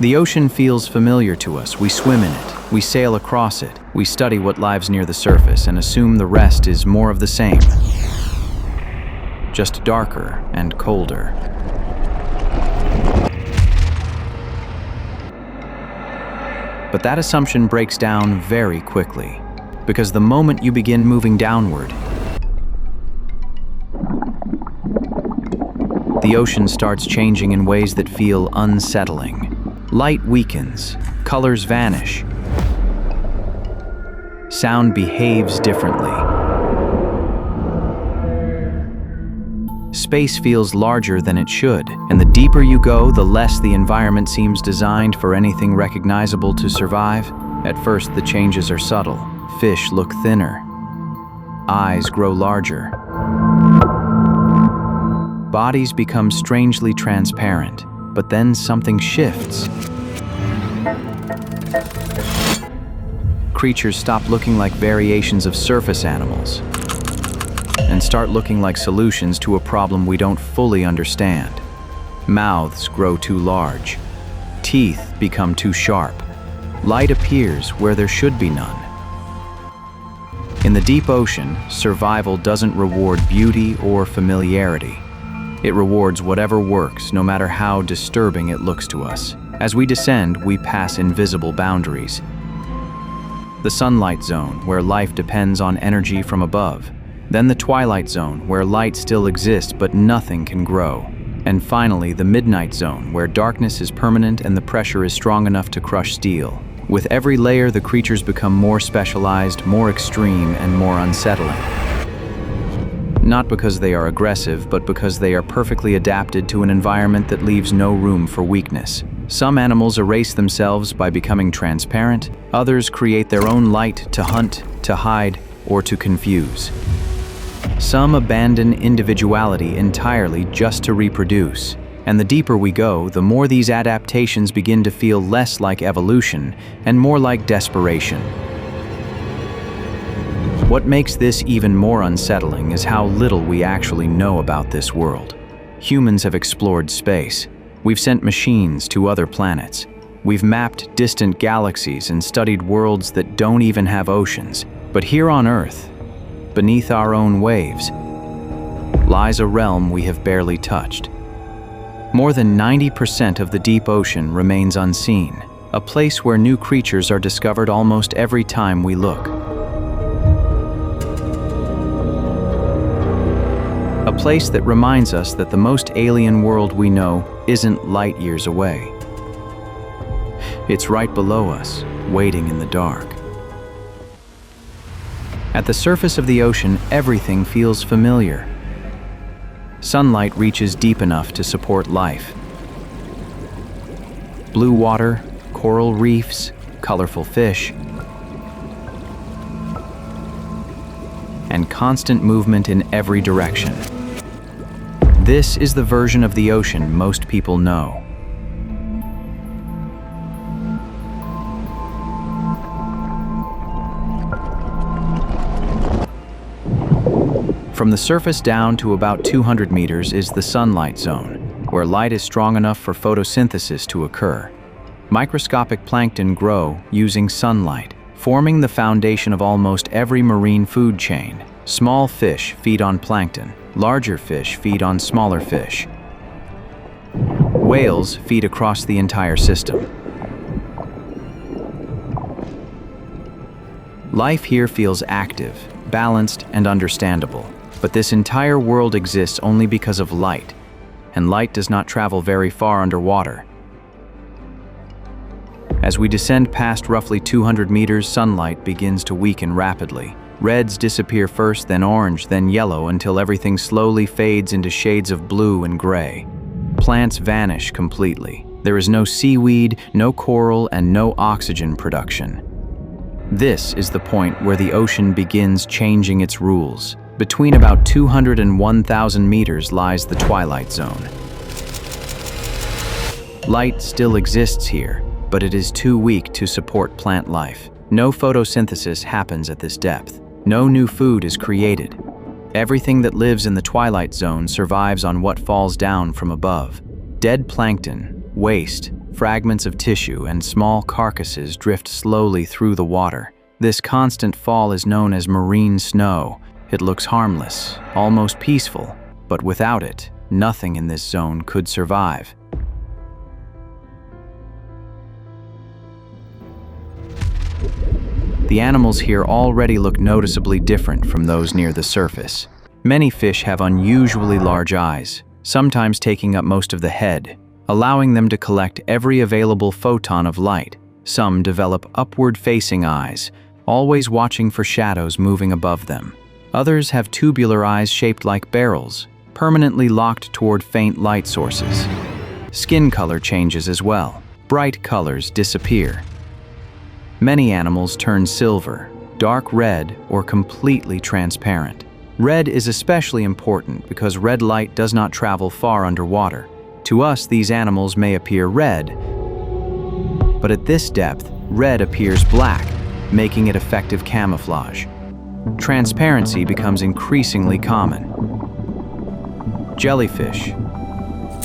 The ocean feels familiar to us. We swim in it. We sail across it. We study what lives near the surface and assume the rest is more of the same. Just darker and colder. But that assumption breaks down very quickly, because the moment you begin moving downward, the ocean starts changing in ways that feel unsettling. Light weakens, colors vanish, sound behaves differently. Space feels larger than it should, and the deeper you go, the less the environment seems designed for anything recognizable to survive. At first, the changes are subtle. Fish look thinner. Eyes grow larger. Bodies become strangely transparent, but then something shifts. Creatures stop looking like variations of surface animals and start looking like solutions to a problem we don't fully understand. Mouths grow too large. Teeth become too sharp. Light appears where there should be none. In the deep ocean, survival doesn't reward beauty or familiarity. It rewards whatever works, no matter how disturbing it looks to us. As we descend, we pass invisible boundaries. The sunlight zone, where life depends on energy from above. Then the twilight zone, where light still exists but nothing can grow. And finally, the midnight zone, where darkness is permanent and the pressure is strong enough to crush steel. With every layer, the creatures become more specialized, more extreme, and more unsettling. Not because they are aggressive, but because they are perfectly adapted to an environment that leaves no room for weakness. Some animals erase themselves by becoming transparent. Others create their own light to hunt, to hide, or to confuse. Some abandon individuality entirely just to reproduce. And the deeper we go, the more these adaptations begin to feel less like evolution and more like desperation. What makes this even more unsettling is how little we actually know about this world. Humans have explored space. We've sent machines to other planets. We've mapped distant galaxies and studied worlds that don't even have oceans. But here on Earth, beneath our own waves, lies a realm we have barely touched. More than 90% of the deep ocean remains unseen, a place where new creatures are discovered almost every time we look. A place that reminds us that the most alien world we know isn't light years away. It's right below us, waiting in the dark. At the surface of the ocean, everything feels familiar. Sunlight reaches deep enough to support life. Blue water, coral reefs, colorful fish, and constant movement in every direction. This is the version of the ocean most people know. From the surface down to about 200 meters is the sunlight zone, where light is strong enough for photosynthesis to occur. Microscopic plankton grow using sunlight, forming the foundation of almost every marine food chain. Small fish feed on plankton. Larger fish feed on smaller fish. Whales feed across the entire system. Life here feels active, balanced, and understandable. But this entire world exists only because of light, and light does not travel very far underwater. As we descend past roughly 200 meters, sunlight begins to weaken rapidly. Reds disappear first, then orange, then yellow, until everything slowly fades into shades of blue and gray. Plants vanish completely. There is no seaweed, no coral, and no oxygen production. This is the point where the ocean begins changing its rules. Between about 200 and 1,000 meters lies the twilight zone. Light still exists here, but it is too weak to support plant life. No photosynthesis happens at this depth. No new food is created. Everything that lives in the twilight zone survives on what falls down from above. Dead plankton, Waste, fragments of tissue, and small carcasses drift slowly through the water. This constant fall is known as marine snow. It looks harmless, almost peaceful, but without it, nothing in this zone could survive. The animals here already look noticeably different from those near the surface. Many fish have unusually large eyes, sometimes taking up most of the head, allowing them to collect every available photon of light. Some develop upward-facing eyes, always watching for shadows moving above them. Others have tubular eyes shaped like barrels, permanently locked toward faint light sources. Skin color changes as well. Bright colors disappear. Many animals turn silver, dark red, or completely transparent. Red is especially important because red light does not travel far underwater. To us, these animals may appear red, but at this depth, red appears black, making it effective camouflage. Transparency becomes increasingly common. Jellyfish,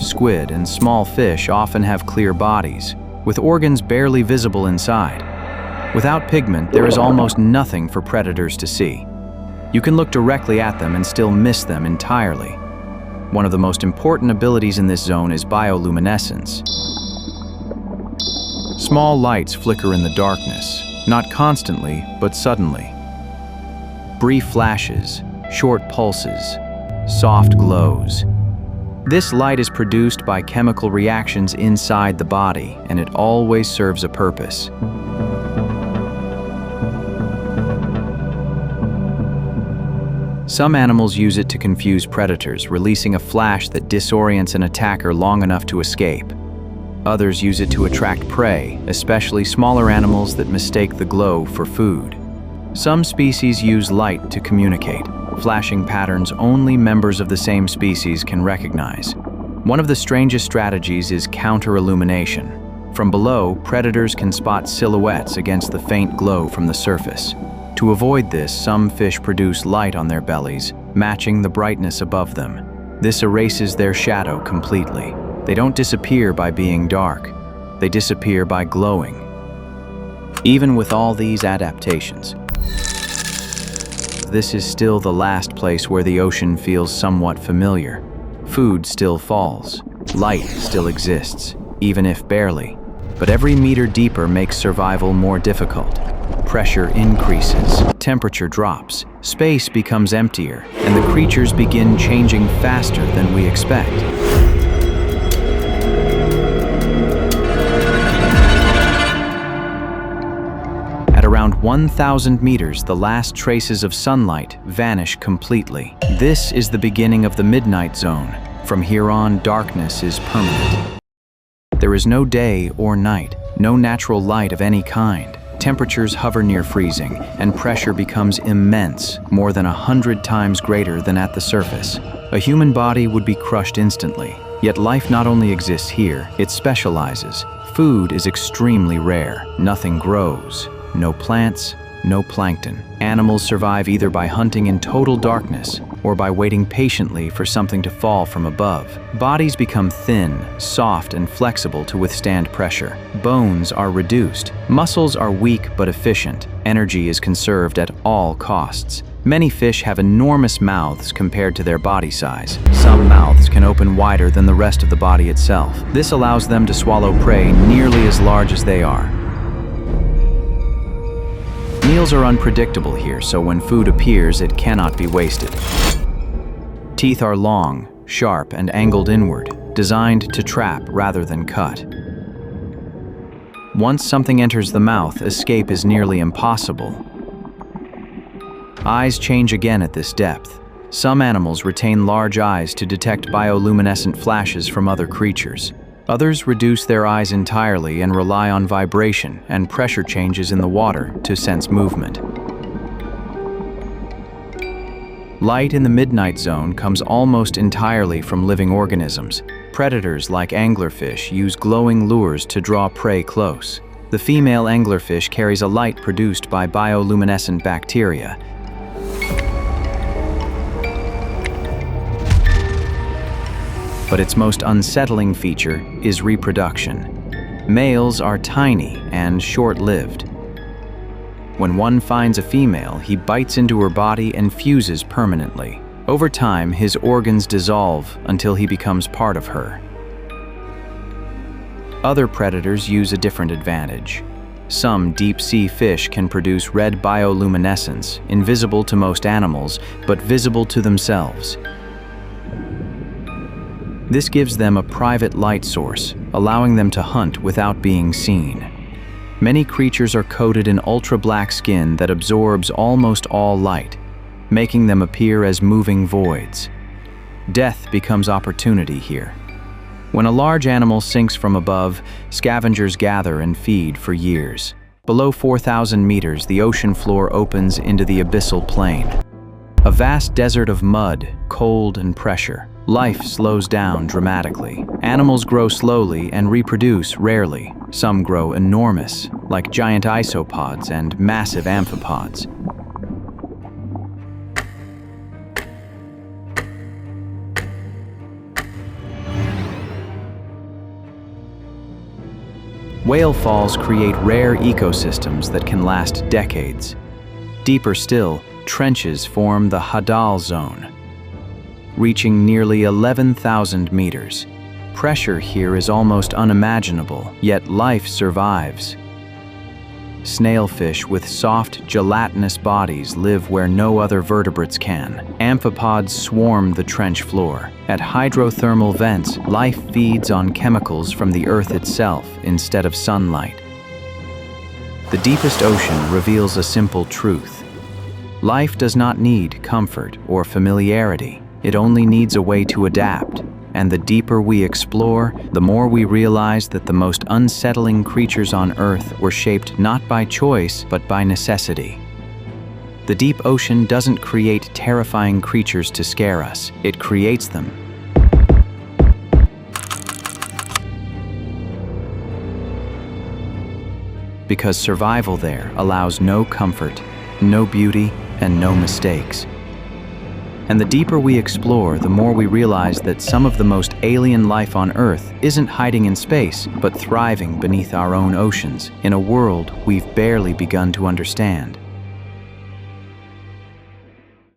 squid, and small fish often have clear bodies, with organs barely visible inside. Without pigment, there is almost nothing for predators to see. You can look directly at them and still miss them entirely. One of the most important abilities in this zone is bioluminescence. Small lights flicker in the darkness, not constantly, but suddenly. Brief flashes, short pulses, soft glows. This light is produced by chemical reactions inside the body, and it always serves a purpose. Some animals use it to confuse predators, releasing a flash that disorients an attacker long enough to escape. Others use it to attract prey, especially smaller animals that mistake the glow for food. Some species use light to communicate, flashing patterns only members of the same species can recognize. One of the strangest strategies is counter-illumination. From below, predators can spot silhouettes against the faint glow from the surface. To avoid this, some fish produce light on their bellies, matching the brightness above them. This erases their shadow completely. They don't disappear by being dark. They disappear by glowing. Even with all these adaptations, this is still the last place where the ocean feels somewhat familiar. Food still falls. Light still exists, even if barely. But every meter deeper makes survival more difficult. Pressure increases, temperature drops, space becomes emptier, and the creatures begin changing faster than we expect. At around 1,000 meters, the last traces of sunlight vanish completely. This is the beginning of the midnight zone. From here on, darkness is permanent. There is no day or night, no natural light of any kind. Temperatures hover near freezing, and pressure becomes immense, more than 100 times greater than at the surface. A human body would be crushed instantly. Yet life not only exists here, it specializes. Food is extremely rare. Nothing grows. No plants, no plankton. Animals survive either by hunting in total darkness or by waiting patiently for something to fall from above. Bodies become thin, soft, and flexible to withstand pressure. Bones are reduced. Muscles are weak but efficient. Energy is conserved at all costs. Many fish have enormous mouths compared to their body size. Some mouths can open wider than the rest of the body itself. This allows them to swallow prey nearly as large as they are. Meals are unpredictable here, so when food appears, it cannot be wasted. Teeth are long, sharp, and angled inward, designed to trap rather than cut. Once something enters the mouth, escape is nearly impossible. Eyes change again at this depth. Some animals retain large eyes to detect bioluminescent flashes from other creatures. Others reduce their eyes entirely and rely on vibration and pressure changes in the water to sense movement. Light in the midnight zone comes almost entirely from living organisms. Predators like anglerfish use glowing lures to draw prey close. The female anglerfish carries a light produced by bioluminescent bacteria. But its most unsettling feature is reproduction. Males are tiny and short-lived. When one finds a female, he bites into her body and fuses permanently. Over time, his organs dissolve until he becomes part of her. Other predators use a different advantage. Some deep-sea fish can produce red bioluminescence, invisible to most animals, but visible to themselves. This gives them a private light source, allowing them to hunt without being seen. Many creatures are coated in ultra-black skin that absorbs almost all light, making them appear as moving voids. Death becomes opportunity here. When a large animal sinks from above, scavengers gather and feed for years. Below 4,000 meters, the ocean floor opens into the abyssal plain. A vast desert of mud, cold, and pressure. Life slows down dramatically. Animals grow slowly and reproduce rarely. Some grow enormous, like giant isopods and massive amphipods. Whale falls create rare ecosystems that can last decades. Deeper still, trenches form the Hadal zone, reaching nearly 11,000 meters. Pressure here is almost unimaginable, yet life survives. Snailfish with soft, gelatinous bodies live where no other vertebrates can. Amphipods swarm the trench floor. At hydrothermal vents, life feeds on chemicals from the earth itself instead of sunlight. The deepest ocean reveals a simple truth. Life does not need comfort or familiarity. It only needs a way to adapt. And the deeper we explore, the more we realize that the most unsettling creatures on Earth were shaped not by choice, but by necessity. The deep ocean doesn't create terrifying creatures to scare us. It creates them. Because survival there allows no comfort, no beauty, and no mistakes. And the deeper we explore, the more we realize that some of the most alien life on Earth isn't hiding in space, but thriving beneath our own oceans, in a world we've barely begun to understand.